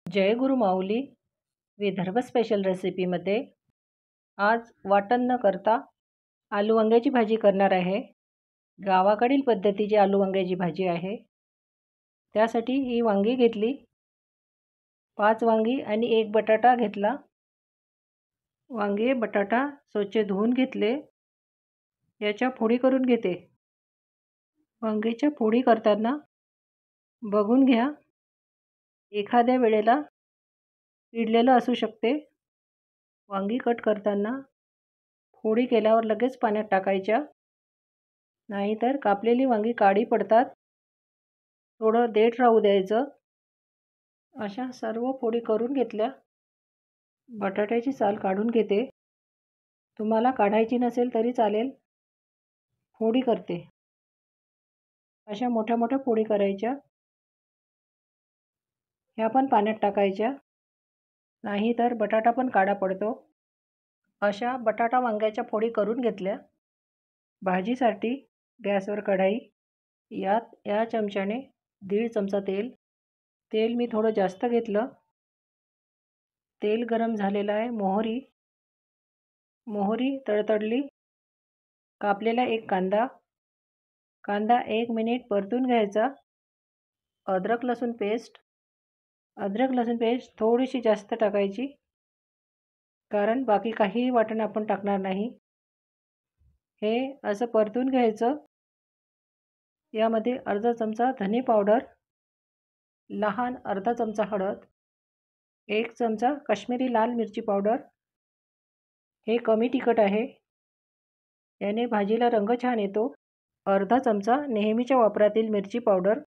जय गुरु माऊली Vidarbha special रेसिपीमध्ये आज वाटण न करता आलू वांग्याची भाजी करणार आहे। गावाकडील पद्धतीची आलू वांग्याची भाजी आहे। त्यासाठी ही वांगी घेतली, 5 वांगी आणि 1 बटाटा घेतला। वांगे बटाटा स्वच्छ धुवून घेतले। याच्या फोडी करून घेते। वांग्याच्या फोडी करताना बघून घ्या, एखाद्या वेळेला किडलेलं असू शकते। वांगी कट करताना फोडी केल्यावर लगेच पाण्यात टाकायच्या, नाहीतर कापलेली वांगी काळी पडतात। थोडं देठ राहू द्यायचं। अशा सर्व फोडी करून घेतल्या। बटाट्याची साल काढून घेते। तुम्हाला काढायची नसेल तरी चालेल। फोडी करते। अशा मोठ्या मोठ्या फोडी करायच्या। ह्या पण पाण्यात टाकायच्या, नाहीतर बटाटा पण काळा पडतो। अशा बटाटा वांग्याच्या फोडी करून घेतल्या। भाजीसाठी गॅसवर कढाई, यात या चमच्याने 1.5 चमचा तेल मी थोडं जास्त घेतलं। तेल गरम झालेलं आहे। मोहरी तडतडली। कापलेला 1 कांदा 1 मिनिट परतून घ्यायचा। अद्रक लसूण पेस्ट थोडीशी जास्त टाकायची, कारण बाकी काही वाटण आपण टाकणार नाही। हे असं परतून घ्यायचं। यामध्ये अर्धा चमचा धने पावडर, लहान अर्धा चमचा हळद, 1 चमचा काश्मीरी लाल मिरची पावडर। हे कमी तिखट आहे, याने भाजीला रंग छान येतो। अर्धा चमचा नेहमीच्या वापरातील मिरची पावडर।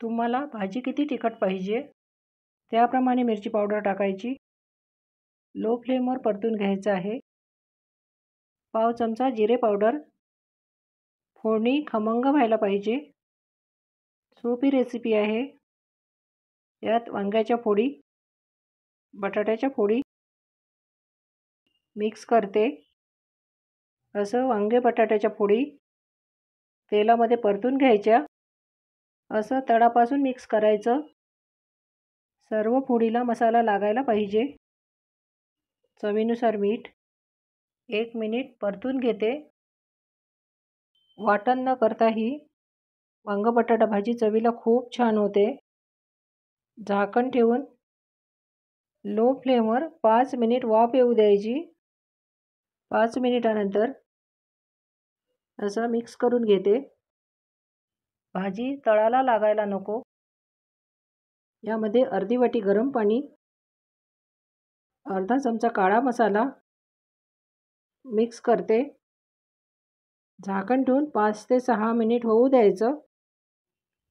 तुम्हाला भाजी किती तिखट पाहिजे त्याप्रमाणे मिरची पावडर टाकायची। लो फ्लेमवर परतून घ्यायचं आहे। पाव चमचा जिरे पावडर। फोडणी खमंग व्हायला पाहिजे। सोपी रेसिपी आहे। यात वांग्याच्या फोडी, बटाट्याच्या फोडी मिक्स करते। असं वांगे बटाट्याच्या फोडी तेलामध्ये परतून घ्यायच्या। असं तळापासून मिक्स करायचं। सर्व फोडीला मसाला लागायला पाहिजे। चवीनुसार मीठ। 1 मिनिट परतून घेते। वाटण न करता ही वांग बटाटा भाजी चवीला खूप छान होते। झाकण ठेवून लो फ्लेमवर 5 मिनिट वाफ येऊ द्यायची। 5 मिनिटानंतर असं मिक्स करून घेते। भाजी तळाला लागायला नको। यामध्ये अर्धी वाटी गरम पाणी, अर्धा चमचा काळा मसाला मिक्स करते। झाकण ठेवून 5 ते 6 मिनिट होऊ द्यायचं।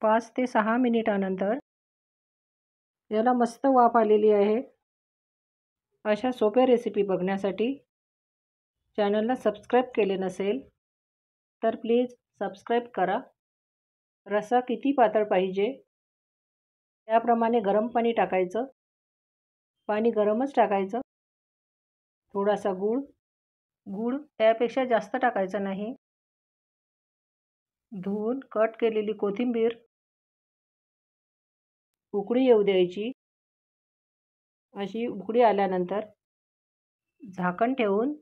5 ते 6 मिनिटानंतर याला मस्त वाफ आलेली आहे। अशा सोप्या रेसिपी बघण्यासाठी चॅनलला सबस्क्राईब केले नसेल तर प्लीज सबस्क्राईब करा। रस्सा किती पातळ पाहिजे त्याप्रमाणे गरम पाणी टाकायचं। पाणी गरमच टाकायचं। थोडासा गूळ त्यापेक्षा जास्त टाकायचा नाही। धुवून कट केलेली कोथिंबीर, उकळी येऊ द्यायची। अशी उकळी आल्यानंतर झाकण ठेवून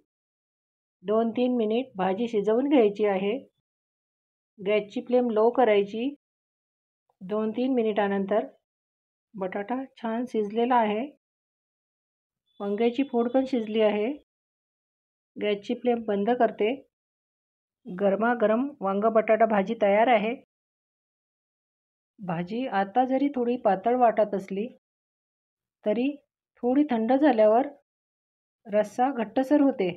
2-3 मिनिट भाजी शिजवून घ्यायची आहे। गॅसची फ्लेम लो करायची। 2-3 मिनिटानंतर बटाटा छान शिजलेला आहे। वांग्याची फोड पण शिजली आहे। गॅसची फ्लेम बंद करते। गरमागरम वांग बटाटा भाजी तयार आहे। भाजी आता जरी थोडी पातळ वाटत असली तरी थोडी थंड झाल्यावर रस्सा घट्टसर होते।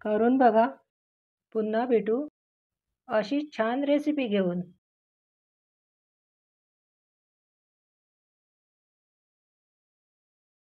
करून बघा। पुन्हा भेटू अशी छान रेसिपी घेऊन।